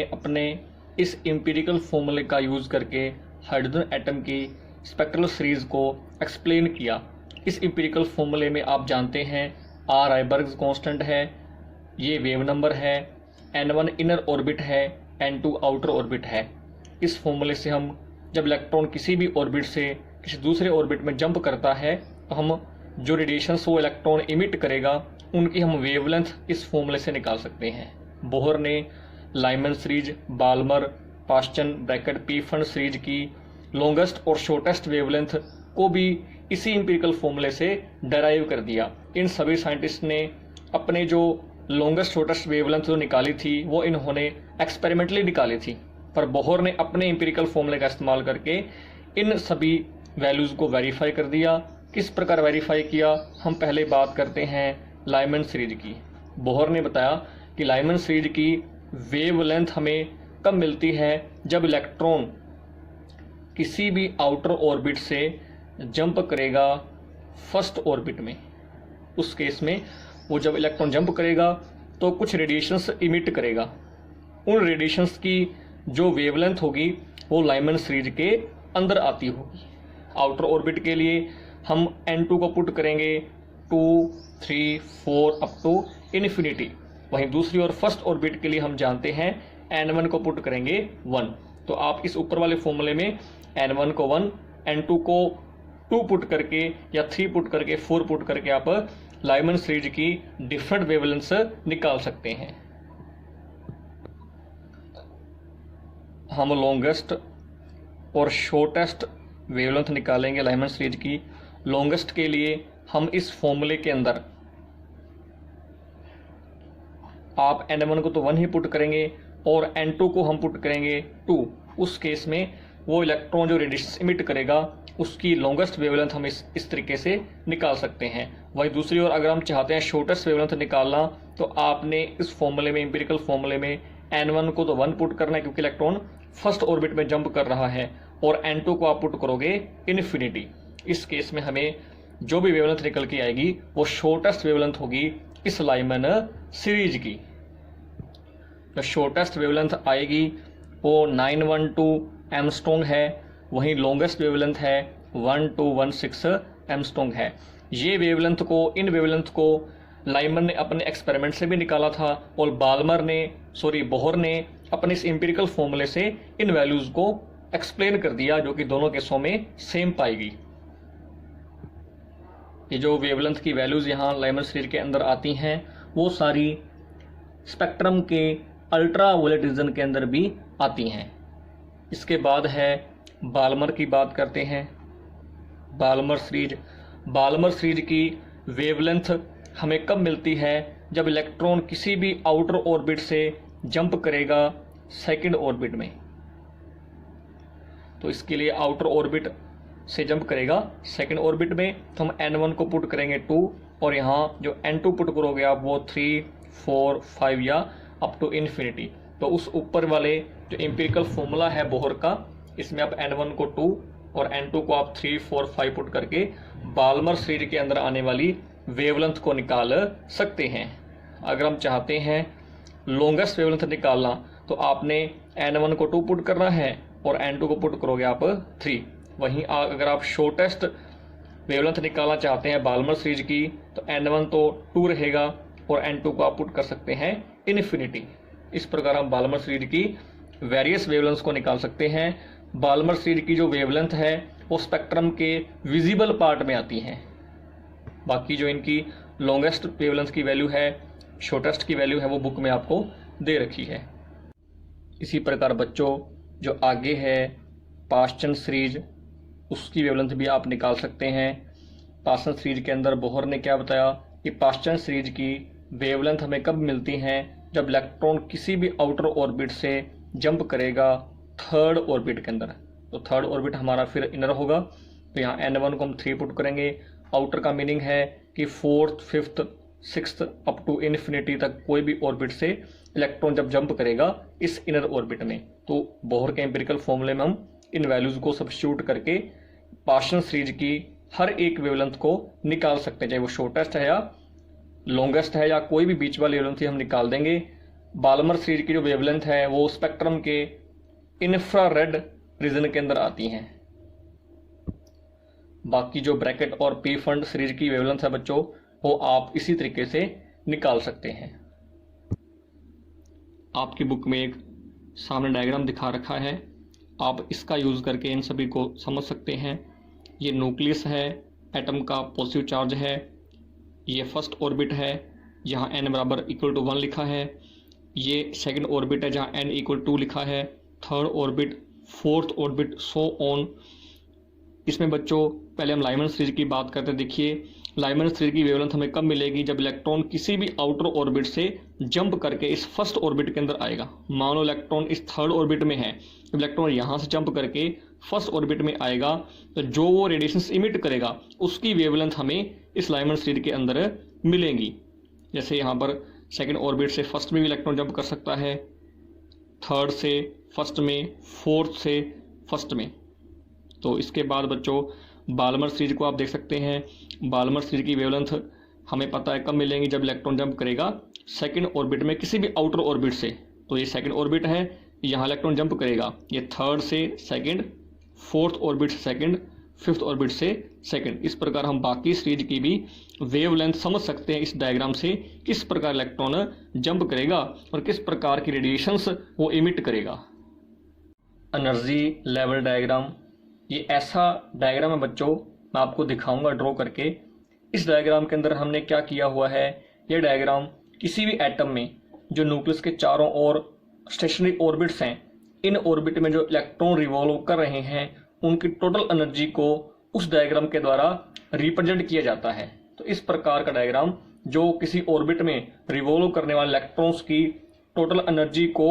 हमने अपने इस एम्पिरिकल फॉर्मूले का यूज़ करके हाइड्रोजन एटम की स्पेक्ट्रल सीरीज़ को एक्सप्लेन किया। इस एम्पिरिकल फॉर्मूले में आप जानते हैं R राइबर्ग कांस्टेंट है, ये वेव नंबर है, N1 इनर ऑर्बिट है, N2 आउटर ऑर्बिट है। इस फॉर्मूले से हम जब इलेक्ट्रॉन किसी भी ऑर्बिट से किसी दूसरे ऑर्बिट में जंप करता है तो हम जो रेडिएशंस वो इलेक्ट्रॉन इमिट करेगा उनकी हम वेवलेंथ इस फॉर्मूले से निकाल सकते हैं। बोहर ने Lyman series, Balmer, Paschen Brackett Pfund series की लॉन्गेस्ट और शॉर्टेस्ट वेवलेंथ को भी इसी एम्पिरिकल फॉर्मूले से डेराइव कर दिया। इन सभी साइंटिस्ट ने अपने जो लॉन्गेस्ट शॉर्टेस्ट वेवलेंथ जो निकाली थी वो इन्होंने एक्सपेरिमेंटली निकाली थी, पर बोहर ने अपने एम्पिरिकल फॉर्मूले का इस्तेमाल करके इन सभी वैल्यूज़ को वेरीफाई कर दिया। किस प्रकार वेरीफाई किया, हम पहले बात करते हैं लाइमन सीरीज की। बोहर ने बताया कि लाइमन सीरीज की वेवलेंथ हमें कब मिलती है, जब इलेक्ट्रॉन किसी भी आउटर ऑर्बिट से जंप करेगा फर्स्ट ऑर्बिट में। उस केस में वो जब इलेक्ट्रॉन जंप करेगा तो कुछ रेडिएशंस इमिट करेगा, उन रेडिएशंस की जो वेवलेंथ होगी वो लाइमन सीरीज के अंदर आती होगी। आउटर ऑर्बिट के लिए हम N2 को पुट करेंगे 2, 3, 4 अप टू इन्फिनिटी। वहीं दूसरी ओर फर्स्ट ऑर्बिट के लिए हम जानते हैं N1 को पुट करेंगे 1। तो आप इस ऊपर वाले फॉर्मूले में N1 को 1, N2 को 2 पुट करके या 3 पुट करके 4 पुट करके आप लाइमन सीरीज की डिफरेंट वेवलेंथ्स निकाल सकते हैं। हम लॉन्गेस्ट और शॉर्टेस्ट वेवलेंथ निकालेंगे लाइमन सीरीज की। लॉन्गेस्ट के लिए हम इस फॉर्मूले के अंदर आप N1 को तो 1 ही पुट करेंगे और N2 को हम पुट करेंगे 2। उस केस में वो इलेक्ट्रॉन जो रेडिएशन इमिट करेगा उसकी लॉन्गेस्ट वेवलेंथ हम इस तरीके से निकाल सकते हैं। वहीं दूसरी ओर अगर हम चाहते हैं शॉर्टेस्ट वेवलेंथ निकालना तो आपने इस फॉर्मूले में, एम्पिरिकल फॉर्मूले में N1 को तो 1 पुट करना है क्योंकि इलेक्ट्रॉन फर्स्ट ऑर्बिट में जंप कर रहा है, और N2 को आप पुट करोगे इन्फिनिटी। इस केस में हमें जो भी वेवलेंथ निकल के आएगी वो शॉर्टेस्ट वेवलेंथ होगी इस लाइमन सीरीज की। जो शॉर्टेस्ट वेवलेंथ आएगी वो 912 एमस्ट्रॉन्ग है, वहीं लॉन्गेस्ट वेवलेंथ है 1216 एमस्ट्रॉन्ग है। ये वेवलेंथ को, इन वेवलेंथ को लाइमन ने अपने एक्सपेरिमेंट से भी निकाला था और बोहर ने अपने इस एम्पिरिकल फॉर्मूले से इन वैल्यूज को एक्सप्लेन कर दिया, जो कि दोनों केसों में सेम पाई गई। ये जो वेवलेंथ की वैल्यूज यहाँ लाइमन सीरीज के अंदर आती हैं वो सारी स्पेक्ट्रम के अल्ट्रा वायलेट रीजन के अंदर भी आती हैं। इसके बाद है बाल्मर की बात करते हैं। बाल्मर सीरीज की वेवलेंथ हमें कब मिलती है, जब इलेक्ट्रॉन किसी भी आउटर ऑर्बिट से जंप करेगा सेकंड ऑर्बिट में। तो इसके लिए आउटर ऑर्बिट से जंप करेगा सेकंड ऑर्बिट में तो हम N1 को पुट करेंगे 2, और यहाँ जो N2 पुट करोगे आप वो 3, 4, 5 या अप टू इन्फिनिटी। तो उस ऊपर वाले जो एम्पिरिकल फॉर्मूला है बोहर का, इसमें आप N1 को 2 और N2 को आप 3, 4, 5 पुट करके बाल्मर सीरीज के अंदर आने वाली वेवलेंथ को निकाल सकते हैं। अगर हम चाहते हैं लॉन्गेस्ट वेवलेंथ निकालना तो आपने N1 को 2 पुट करना है और N2 को पुट करोगे आप 3। वहीं अगर आप शॉर्टेस्ट वेवलेंथ निकालना चाहते हैं बाल्मर सीरीज की तो N1 तो 2 रहेगा और N2 को आप पुट कर सकते हैं इन्फिनिटी। इस प्रकार हम बाल्मर सीरीज की वेरियस वेवलेंथ्स को निकाल सकते हैं। बाल्मर सीरीज की जो वेवलेंथ है वो स्पेक्ट्रम के विजिबल पार्ट में आती हैं। बाकी जो इनकी लॉन्गेस्ट वेवलेंथ की वैल्यू है, शॉर्टेस्ट की वैल्यू है, वो बुक में आपको दे रखी है। इसी प्रकार बच्चों जो आगे है पास्चन सीरीज, उसकी वेवलेंथ भी आप निकाल सकते हैं। पास्चन सीरीज के अंदर बोहर ने क्या बताया कि पास्चन सीरीज की वेवलेंथ हमें कब मिलती हैं, जब इलेक्ट्रॉन किसी भी आउटर ऑर्बिट से जंप करेगा थर्ड ऑर्बिट के अंदर। तो थर्ड ऑर्बिट हमारा फिर इनर होगा, तो यहाँ N1 को हम 3 पुट करेंगे। आउटर का मीनिंग है कि 4th, 5th, 6th up to infinity तक कोई भी ऑर्बिट से इलेक्ट्रॉन जब जंप करेगा इस इनर ऑर्बिट में, तो बोहर के एम्पिरिकल फॉर्मूले में हम इन वैल्यूज को सब्स्टिट्यूट करके पास्चन सीरीज की हर एक वेवलेंथ को निकाल सकते हैं, चाहे वो शॉर्टेस्ट है या लॉन्गेस्ट है या कोई भी बीच वाली वेवलेंथ हम निकाल देंगे। बाल्मर सीरीज की जो वेवलेंथ है वो स्पेक्ट्रम के इंफ्रारेड रीजन के अंदर आती हैं। बाकी जो ब्रैकेट और पी फंड सीरीज की वेवलेंथ है बच्चों, वो आप इसी तरीके से निकाल सकते हैं। आपकी बुक में एक सामने डायग्राम दिखा रखा है, आप इसका यूज़ करके इन सभी को समझ सकते हैं। ये न्यूक्लियस है, एटम का पॉजिटिव चार्ज है, ये फर्स्ट ऑर्बिट है, यहाँ n बराबर इक्वल टू 1 लिखा है। ये सेकंड ऑर्बिट है जहाँ n इक्वल 2 लिखा है, third orbit, fourth orbit, so on. इसमें बच्चों पहले हम लाइमन सीरीज की बात करते हैं। देखिए लाइमन सीरीज की वेवलेंथ हमें कब मिलेगी, जब इलेक्ट्रॉन किसी भी आउटर ऑर्बिट से जंप करके इस फर्स्ट ऑर्बिट के अंदर आएगा। मान लो इलेक्ट्रॉन इस थर्ड ऑर्बिट में है, इलेक्ट्रॉन यहाँ से जंप करके फर्स्ट ऑर्बिट में आएगा तो जो वो रेडिएशंस इमिट करेगा उसकी वेवलेंथ हमें इस लाइमन सीरीज के अंदर मिलेंगी। जैसे यहाँ पर सेकेंड ऑर्बिट से फर्स्ट में भी इलेक्ट्रॉन जंप कर सकता है, थर्ड से फर्स्ट में, फोर्थ से फर्स्ट में। तो इसके बाद बच्चों बाल्मर सीरीज को आप देख सकते हैं। बाल्मर सीरीज की वेवलेंथ हमें पता है कब मिलेंगी, जब इलेक्ट्रॉन जंप करेगा सेकंड ऑर्बिट में किसी भी आउटर ऑर्बिट से। तो ये सेकंड ऑर्बिट है, यहाँ इलेक्ट्रॉन जंप करेगा, ये थर्ड से सेकंड, फोर्थ ऑर्बिट से सेकंड, फिफ्थ ऑर्बिट से सेकंड। इस प्रकार हम बाकी सीरीज की भी वेवलेंथ समझ सकते हैं इस डायग्राम से, किस प्रकार इलेक्ट्रॉन जंप करेगा और किस प्रकार की रेडिएशंस वो इमिट करेगा। एनर्जी लेवल डायग्राम, ये ऐसा डायग्राम है बच्चों, मैं आपको दिखाऊंगा ड्रॉ करके। इस डायग्राम के अंदर हमने क्या किया हुआ है, ये डायग्राम किसी भी एटम में जो न्यूक्लियस के चारों ओर स्टेशनरी ऑर्बिट्स हैं, इन ऑर्बिट में जो इलेक्ट्रॉन रिवॉल्व कर रहे हैं उनकी टोटल एनर्जी को उस डायग्राम के द्वारा रिप्रेजेंट किया जाता है। तो इस प्रकार का डायग्राम जो किसी ऑर्बिट में रिवॉल्व करने वाले इलेक्ट्रॉन्स की टोटल एनर्जी को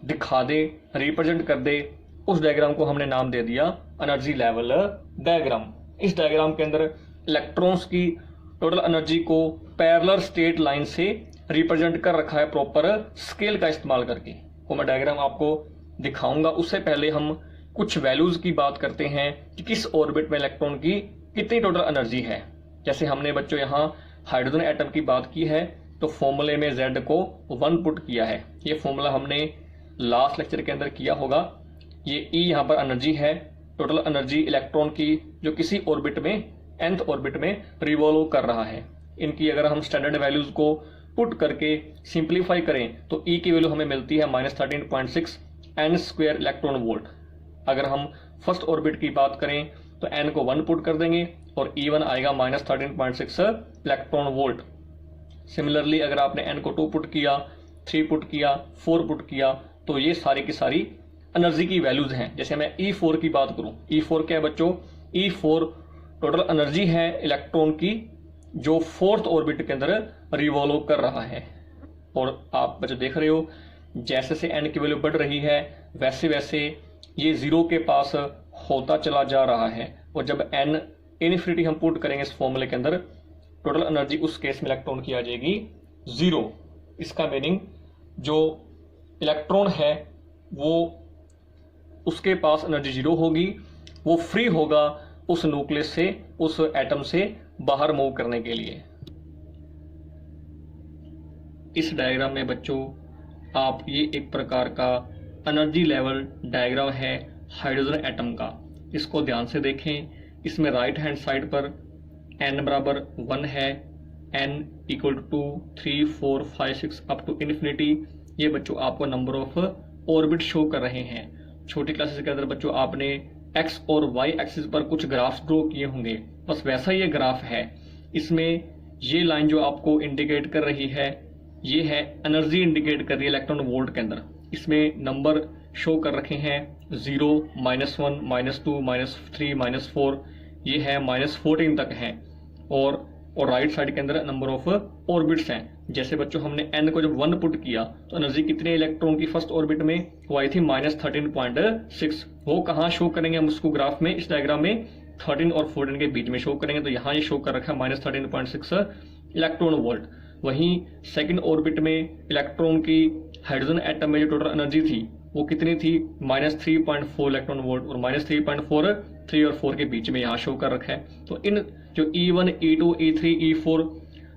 दिखा दे, रिप्रेजेंट कर दे, उस डायग्राम को हमने नाम दे दिया एनर्जी लेवल डायग्राम। इस डायग्राम के अंदर इलेक्ट्रॉन्स की टोटल एनर्जी को पैरेलल स्ट्रेट लाइन से रिप्रेजेंट कर रखा है प्रॉपर स्केल का इस्तेमाल करके। तो मैं डायग्राम आपको दिखाऊंगा, उससे पहले हम कुछ वैल्यूज की बात करते हैं कि किस ऑर्बिट में इलेक्ट्रॉन की कितनी टोटल एनर्जी है। जैसे हमने बच्चों यहाँ हाइड्रोजन एटम की बात की है तो फॉर्मूले में Z को 1 पुट किया है। ये फॉर्मूला हमने लास्ट लेक्चर के अंदर किया होगा। ये E यहाँ पर एनर्जी है, टोटल एनर्जी इलेक्ट्रॉन की जो किसी ऑर्बिट में nth ऑर्बिट में रिवॉल्व कर रहा है। इनकी अगर हम स्टैंडर्ड वैल्यूज को पुट करके सिंप्लीफाई करें तो E की वैल्यू हमें मिलती है -13.6 n स्क्वायर इलेक्ट्रॉन वोल्ट। अगर हम फर्स्ट ऑर्बिट की बात करें तो n को 1 पुट कर देंगे और E1 आएगा -13.6 इलेक्ट्रॉन वोल्ट। सिमिलरली अगर आपने n को 2 पुट किया, 3 पुट किया, 4 पुट किया तो ये सारी की सारी एनर्जी की वैल्यूज हैं। जैसे मैं E4 की बात करूं, E4 क्या है बच्चों, E4 टोटल एनर्जी है इलेक्ट्रॉन की जो फोर्थ ऑर्बिट के अंदर रिवॉल्व कर रहा है। और आप बच्चों देख रहे हो जैसे से n की वैल्यू बढ़ रही है वैसे वैसे ये 0 के पास होता चला जा रहा है। और जब n इनफिनिटी हम पुट करेंगे इस फॉर्मूले के अंदर, टोटल एनर्जी उस केस में इलेक्ट्रॉन की आ जाएगी 0। इसका मीनिंग जो इलेक्ट्रॉन है वो उसके पास एनर्जी 0 होगी, वो फ्री होगा उस न्यूक्लियस से, उस एटम से बाहर मूव करने के लिए। इस डायग्राम में बच्चों आप ये एक प्रकार का एनर्जी लेवल डायग्राम है हाइड्रोजन एटम का, इसको ध्यान से देखें। इसमें राइट हैंड साइड पर n बराबर 1 है, n equal to 2, 3, 4, 5, 6 up to infinity. ये बच्चों आपको नंबर ऑफ ऑर्बिट शो कर रहे हैं। छोटी क्लासेस के अंदर बच्चों आपने x और y एक्सिस पर कुछ ग्राफ्स ड्रॉ किए होंगे, बस वैसा ये ग्राफ है। इसमें ये लाइन जो आपको इंडिकेट कर रही है ये है एनर्जी इंडिकेट कर रही है इलेक्ट्रॉन वोल्ट के अंदर। इसमें नंबर शो कर रखे हैं 0, -1, -2, -3, -4, ये है -14 तक है। और राइट साइड के अंदर नंबर ऑफ ऑर्बिट्स हैं। जैसे बच्चों हमने n को जब 1 पुट किया तो एनर्जी कितने इलेक्ट्रॉन की फर्स्ट ऑर्बिट में, वो आई थी -13.6। वो कहाँ शो करेंगे हम उसको ग्राफ में, इस डायग्राम में 13 और 14 के बीच में शो करेंगे। तो यहाँ ये शो कर रखा है -13.6 इलेक्ट्रॉन वोल्ट। वहीं सेकंड ऑर्बिट में इलेक्ट्रॉन की हाइड्रोजन एटम में जो टोटल एनर्जी थी वो कितनी थी, -3.4 इलेक्ट्रॉन वोल्ट, और -3.4 3 और 4 के बीच में यहाँ शो कर रखा है। तो इन जो E1, E2, E3, E4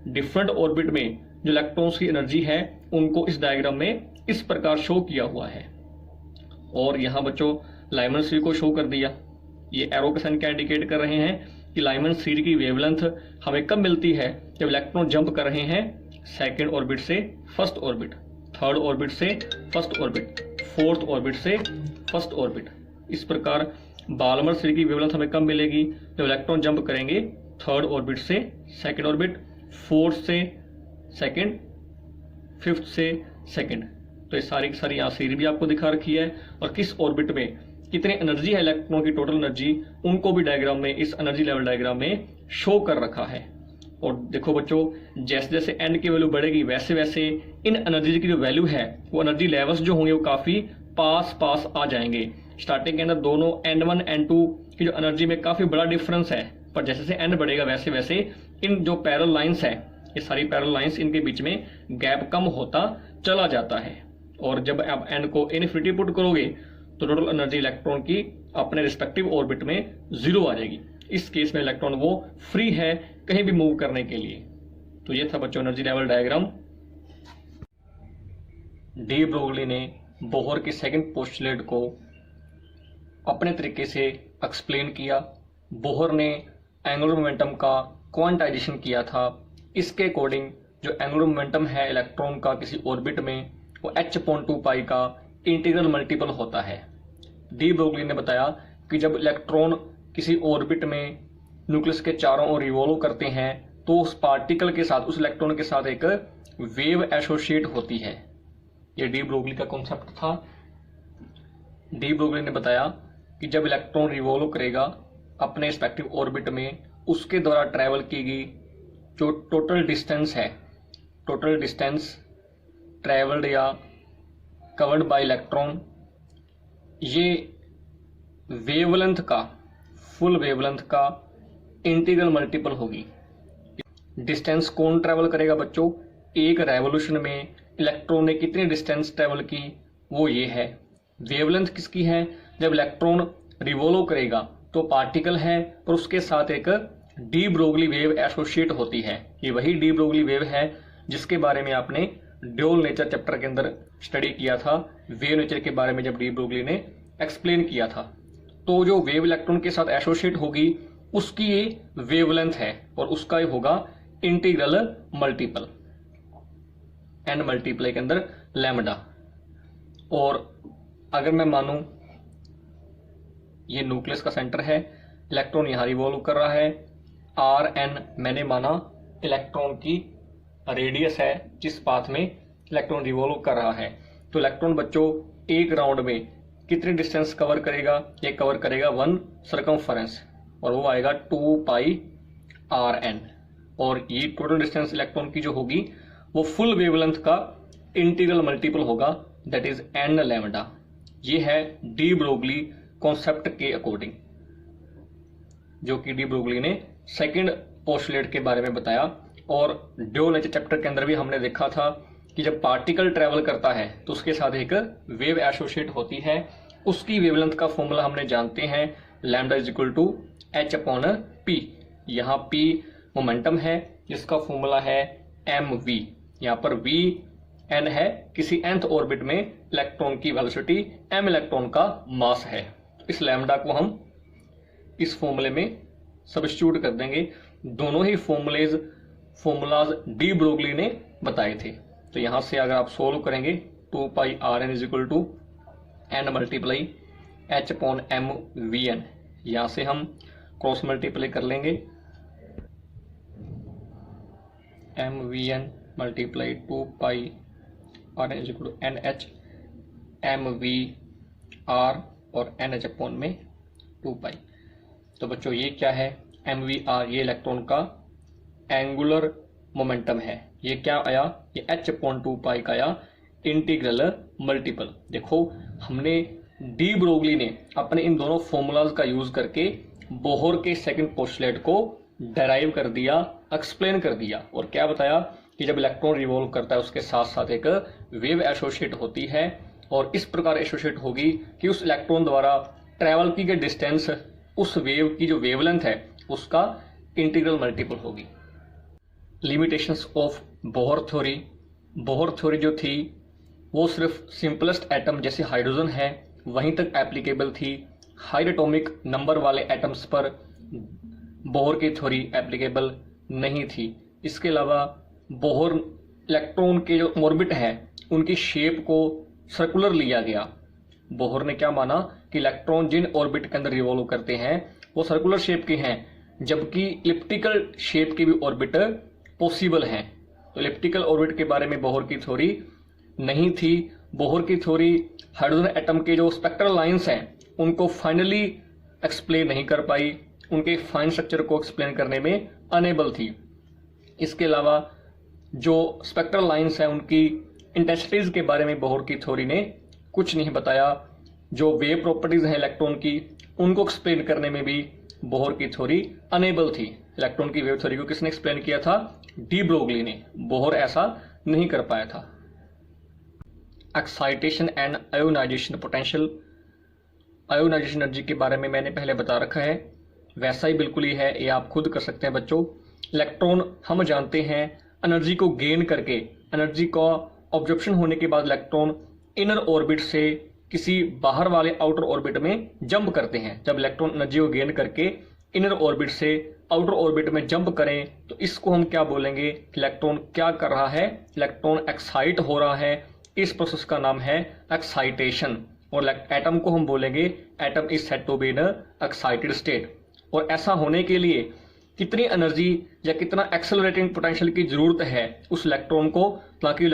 different orbit में जो इलेक्ट्रॉन्स की एनर्जी है उनको इस डायग्राम में इस प्रकार शो किया हुआ है। और यहाँ बच्चों लाइमन सीरीज को शो कर दिया। ये एरो के साइन क्या इंडिकेट कर रहे हैं कि लाइमन सीरीज की वेवलेंथ हमें कब मिलती है, जब इलेक्ट्रॉन जंप कर रहे हैं सेकेंड ऑर्बिट से फर्स्ट ऑर्बिट, थर्ड ऑर्बिट से फर्स्ट ऑर्बिट, फोर्थ ऑर्बिट से फर्स्ट ऑर्बिट। इस प्रकार बाल्मर सीरीज की वेवलेंथ हमें कब मिलेगी, जब इलेक्ट्रॉन जंप करेंगे थर्ड ऑर्बिट से सेकेंड ऑर्बिट, फोर्थ से सेकेंड, फिफ्थ से सेकेंड। तो ये सारी की सारी यहाँ सीरीज भी आपको दिखा रखी है, और किस ऑर्बिट में कितनी एनर्जी है इलेक्ट्रॉन की, टोटल एनर्जी, उनको भी डायग्राम में, इस एनर्जी लेवल डायग्राम में शो कर रखा है। और देखो बच्चों, जैसे जैसे एन की वैल्यू बढ़ेगी वैसे वैसे इन एनर्जी की जो वैल्यू है, वो एनर्जी लेवल्स जो होंगे वो काफी पास पास आ जाएंगे। स्टार्टिंग के अंदर दोनों N1 N2 की जो एनर्जी में काफी बड़ा डिफरेंस है, पर जैसे जैसे एन बढ़ेगा वैसे वैसे इन जो पैरेलल लाइंस है, ये सारी पैरेलल लाइंस, इनके बीच में गैप कम होता चला जाता है। और जब आप एन को इनफिनिटी पुट करोगे तो टोटल एनर्जी इलेक्ट्रॉन की अपने रिस्पेक्टिव ऑर्बिट में 0 आ जाएगी। इस केस में इलेक्ट्रॉन वो फ्री है कहीं भी मूव करने के लिए। तो ये था बच्चों energy level diagram. De Broglie ने बोहर के सेकंड पोस्टुलेट को अपने तरीके से एक्सप्लेन किया। बोहर ने एंगुलर मोमेंटम का क्वांटाइजेशन किया था। इसके अकॉर्डिंग जो एंगुलर मोमेंटम है इलेक्ट्रॉन का किसी ऑर्बिट में, वो h/2π का इंटीग्रल मल्टीपल होता है। डी ब्रोगली ने बताया कि जब इलेक्ट्रॉन किसी ऑर्बिट में न्यूक्लियस के चारों ओर रिवॉल्व करते हैं तो उस पार्टिकल के साथ, उस इलेक्ट्रॉन के साथ एक वेव एसोसिएट होती है। यह डी ब्रोगली का कॉन्सेप्ट था। डी ब्रोगली ने बताया कि जब इलेक्ट्रॉन रिवॉल्व करेगा अपने रिस्पेक्टिव ऑर्बिट में, उसके द्वारा ट्रैवल की गई जो टोटल डिस्टेंस है, टोटल डिस्टेंस ट्रैवल्ड या कवर्ड बाय इलेक्ट्रॉन, ये वेवलेंथ का, फुल वेवलेंथ का इंटीग्रल मल्टीपल होगी। डिस्टेंस कौन ट्रैवल करेगा बच्चों, एक रेवोल्यूशन में इलेक्ट्रॉन ने कितनी डिस्टेंस ट्रैवल की, वो ये है। वेवलेंथ किसकी है, जब इलेक्ट्रॉन रिवॉल्व करेगा तो पार्टिकल है पर उसके साथ एक डी ब्रोगली वेव एसोसिएट होती है। ये वही डी ब्रोगली वेव है जिसके बारे में आपने ड्यूल नेचर चैप्टर के अंदर स्टडी किया था, वेव नेचर के बारे में जब डी ब्रोगली ने एक्सप्लेन किया था। तो जो वेव इलेक्ट्रॉन के साथ एसोसिएट होगी उसकी ये वेवलेंथ है, और उसका ये होगा इंटीग्रल मल्टीपल, n मल्टीप्लाई के अंदर लैम्डा। और अगर मैं मानूं ये न्यूक्लियस का सेंटर है, इलेक्ट्रॉन यहां रिवॉल्व कर रहा है, Rn मैंने माना इलेक्ट्रॉन की रेडियस है जिस पाथ में इलेक्ट्रॉन रिवॉल्व कर रहा है। तो इलेक्ट्रॉन बच्चों एक राउंड में कितनी डिस्टेंस कवर करेगा, ये कवर करेगा 1 सर्कमफरेंस, और वो आएगा 2πRn। और ये टोटल डिस्टेंस इलेक्ट्रॉन की जो होगी वो फुल वेवलेंथ का इंटीग्रल मल्टीपल होगा, दैट इज n लैम्डा। ये है डी ब्रोगली कॉन्सेप्ट के अकॉर्डिंग, जो कि डी ब्रोगली ने सेकंड पोस्टुलेट के बारे में बताया। और ड्यूल नेचर चैप्टर के अंदर भी हमने देखा था कि जब पार्टिकल ट्रेवल करता है तो उसके साथ एक वेव एसोसिएट होती है। उसकी वेवलेंथ का फॉर्मूला हमने जानते हैं, lambda is equal to h/p। यहाँ p मोमेंटम है जिसका फॉर्मूला है mv। यहाँ पर v n है किसी nth ऑर्बिट में इलेक्ट्रॉन की वेलोसिटी, m इलेक्ट्रॉन का मास है। इस लैम्डा को हम इस फॉर्मूले में सब्स्टिट्यूट कर देंगे। दोनों ही फॉर्मूलाज डी ब्रोगली ने बताए थे। तो यहां से अगर आप सोल्व करेंगे 2πRn is equal to n multiply h/mvn, यहां से हम क्रॉस मल्टीप्लाई कर लेंगे, mvn multiply 2πRn is equal to nh mvr और nh में 2π। तो बच्चों ये क्या है, mvr ये इलेक्ट्रॉन का एंगुलर मोमेंटम है। ये क्या आया, ये h/2π का आया इंटीग्रल मल्टीपल। देखो हमने डी ब्रोगली ने अपने इन दोनों फॉर्मूलाज का यूज करके बोहर के सेकंड पोस्टुलेट को डेराइव कर दिया, एक्सप्लेन कर दिया। और क्या बताया कि जब इलेक्ट्रॉन रिवॉल्व करता है उसके साथ साथ एक वेव एसोसिएट होती है, और इस प्रकार एसोसिएट होगी कि उस इलेक्ट्रॉन द्वारा ट्रैवल की गई डिस्टेंस उस वेव की जो वेवलेंथ है उसका इंटीग्रल मल्टीपल होगी। Limitations of Bohr theory Bohr theory जो थी वो सिर्फ सिंपलेस्ट एटम जैसे हाइड्रोजन है वहीं तक एप्लीकेबल थी। हाई एटॉमिक नंबर वाले एटम्स पर बोहर की थ्योरी एप्लीकेबल नहीं थी। इसके अलावा बोहर इलेक्ट्रॉन के जो ऑर्बिट है उनकी शेप को सर्कुलर लिया गया। बोहर ने क्या माना कि इलेक्ट्रॉन जिन ऑर्बिट के अंदर रिवॉल्व करते हैं वो सर्कुलर शेप के हैं, जबकि इलिप्टिकल शेप के भी ऑर्बिट पॉसिबल हैं। तो इलिप्टिकल ऑर्बिट के बारे में बोहर की थ्योरी नहीं थी। बोहर की थ्योरी हाइड्रोजन एटम के जो स्पेक्ट्रल लाइंस हैं उनको फाइनली एक्सप्लेन नहीं कर पाई, उनके फाइन स्ट्रक्चर को एक्सप्लेन करने में अनेबल थी। इसके अलावा जो स्पेक्ट्रल लाइंस हैं उनकी इंटेंसिटीज के बारे में बोहर की थ्योरी ने कुछ नहीं बताया। जो वेव प्रॉपर्टीज हैं इलेक्ट्रॉन की उनको एक्सप्लेन करने में भी बोहर की थ्योरी अनेबल थी। इलेक्ट्रॉन की वेव थ्योरी को किसने एक्सप्लेन किया था? डी ब्रोगली ने। बोहर ऐसा नहीं कर पाया था। Excitation and ionisation potential. Ionisation energy के बारे में मैंने पहले बता रखा है, वैसा ही बिल्कुल ही है, ये आप खुद कर सकते हैं बच्चों। इलेक्ट्रॉन हम जानते हैं एनर्जी को गेन करके, एनर्जी का ऑब्जॉर्प्शन होने के बाद इलेक्ट्रॉन इनर ऑर्बिट से किसी बाहर वाले आउटर ऑर्बिट में जंप करते हैं। जब इलेक्ट्रॉन एनर्जी को गेन करके इनर ऑर्बिट से आउटर ऑर्बिट में जंप करें तो इसको हम क्या बोलेंगे? इलेक्ट्रॉन क्या कर रहा है? इलेक्ट्रॉन एक्साइट हो रहा है। इस प्रोसेस का नाम है एक्साइटेशन। और एटम को हम बोलेंगे atom is said to be in excited state. और ऐसा होने के लिए कितनी एनर्जी या कितना एक्सेलरेटिंग पोटेंशियल की जरूरत है उस इलेक्ट्रॉन को, ताकि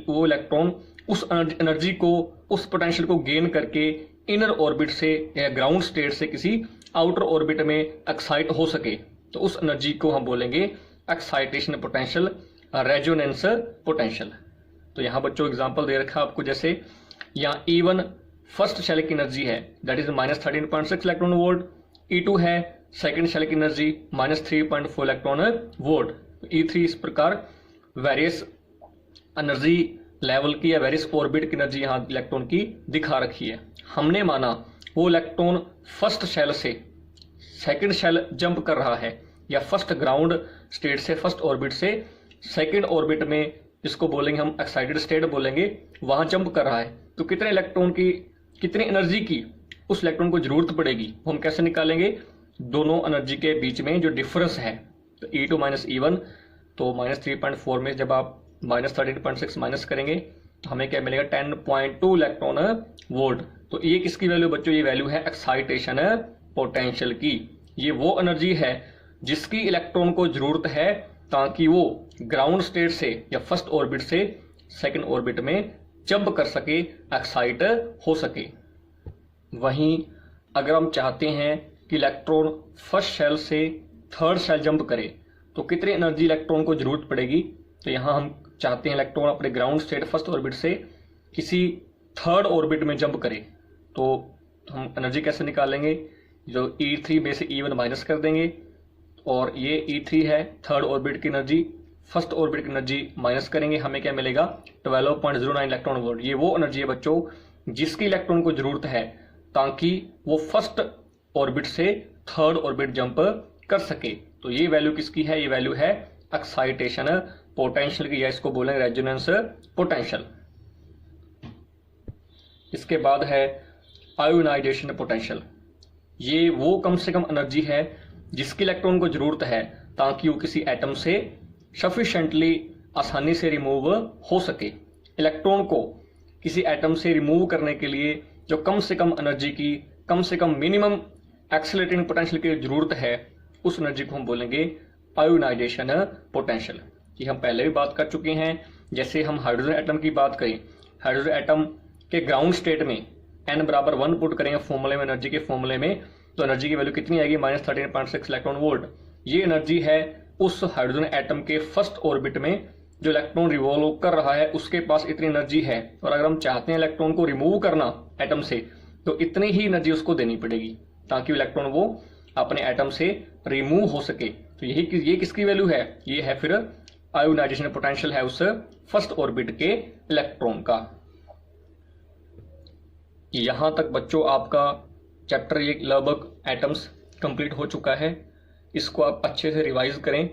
वो इलेक्ट्रॉन उस एनर्जी को, उस पोटेंशियल को गेन करके इनर ऑर्बिट से या ग्राउंड स्टेट से किसी आउटर ऑर्बिट में एक्साइट हो सके। तो उस एनर्जी को हम बोलेंगे एक्साइटेशन पोटेंशियल, रेजोनेंस पोटेंशियल। तो यहाँ बच्चों एग्जांपल दे रखा है आपको, जैसे यहाँ E1 फर्स्ट शेल की एनर्जी है that is -13.6 electron volt. E2 है सेकेंड शेल की एनर्जी -3.4 इलेक्ट्रॉन वोल्ट। E3 इस प्रकार वेरियस एनर्जी लेवल की या वेरियस ऑर्बिट की एनर्जी यहाँ इलेक्ट्रॉन की दिखा रखी है। हमने माना वो इलेक्ट्रॉन फर्स्ट शेल से सेकंड शेल जंप कर रहा है, या फर्स्ट ग्राउंड स्टेट से, फर्स्ट ऑर्बिट से सेकंड ऑर्बिट में, जिसको बोलेंगे हम एक्साइटेड स्टेट बोलेंगे, वहां जंप कर रहा है। तो कितने इलेक्ट्रॉन की, कितनी एनर्जी की उस इलेक्ट्रॉन को जरूरत पड़ेगी, हम कैसे निकालेंगे? दोनों एनर्जी के बीच में जो डिफरेंस है, तो E2 माइनस E1, तो -3.4 में जब आप -13.6 माइनस करेंगे तो हमें क्या मिलेगा? 10.2 इलेक्ट्रॉन वोल्ट। तो ये किसकी वैल्यू बच्चों? ये वैल्यू है एक्साइटेशन पोटेंशियल की। ये वो एनर्जी है जिसकी इलेक्ट्रॉन को जरूरत है ताकि वो ग्राउंड स्टेट से या फर्स्ट ऑर्बिट से सेकंड ऑर्बिट में जंप कर सके, एक्साइट हो सके। वहीं अगर हम चाहते हैं कि इलेक्ट्रॉन फर्स्ट शेल से थर्ड शेल जंप करे तो कितनी एनर्जी इलेक्ट्रॉन को जरूरत पड़ेगी? तो यहाँ हम चाहते हैं इलेक्ट्रॉन अपने ग्राउंड स्टेट फर्स्ट ऑर्बिट से किसी थर्ड ऑर्बिट में जंप करे, तो हम एनर्जी कैसे निकालेंगे? जो E3 में से E1 माइनस कर देंगे, और ये E3 है थर्ड ऑर्बिट की एनर्जी, फर्स्ट ऑर्बिट की एनर्जी माइनस करेंगे, हमें क्या मिलेगा? 12.09 इलेक्ट्रॉन वोल्ट। ये वो एनर्जी है बच्चों जिसकी इलेक्ट्रॉन को जरूरत है ताकि वो फर्स्ट ऑर्बिट से थर्ड ऑर्बिट जंप कर सके। तो ये वैल्यू किसकी है? ये वैल्यू है एक्साइटेशन पोटेंशियल की, या इसको बोलेंगे रेजोनेंस पोटेंशियल। इसके बाद है आयोनाइजेशन पोटेंशियल। ये वो कम से कम एनर्जी है जिसकी इलेक्ट्रॉन को जरूरत है ताकि वो किसी एटम से सफिशिएंटली आसानी से रिमूव हो सके। इलेक्ट्रॉन को किसी एटम से रिमूव करने के लिए जो कम से कम एनर्जी की, कम से कम मिनिमम एक्सेलरेटिंग पोटेंशियल की जरूरत है, उस एनर्जी को हम बोलेंगे आयोनाइजेशन पोटेंशियल। ये हम पहले भी बात कर चुके हैं। जैसे हम हाइड्रोजन एटम की बात करें, हाइड्रोजन एटम के ग्राउंड स्टेट में n बराबर 1 पुट करेंगे फॉर्मूले में, एनर्जी के फॉर्मूले में, तो एनर्जी की वैल्यू कितनी आएगी? -13.6 इलेक्ट्रॉन वोल्ट। ये एनर्जी है उस हाइड्रोजन एटम के फर्स्ट ऑर्बिट में जो इलेक्ट्रॉन रिवॉल्व कर रहा है, उसके पास इतनी एनर्जी है। और अगर हम चाहते हैं इलेक्ट्रॉन को रिमूव करना एटम से, तो इतनी ही एनर्जी उसको देनी पड़ेगी ताकि इलेक्ट्रॉन वो अपने एटम से रिमूव हो सके। तो ये किसकी वैल्यू है? ये है फिर आयोनाइजेशन पोटेंशियल है उस फर्स्ट ऑर्बिट के इलेक्ट्रॉन का। यहां तक बच्चों आपका चैप्टर ये लगभग एटम्स कंप्लीट हो चुका है। इसको आप अच्छे से रिवाइज करें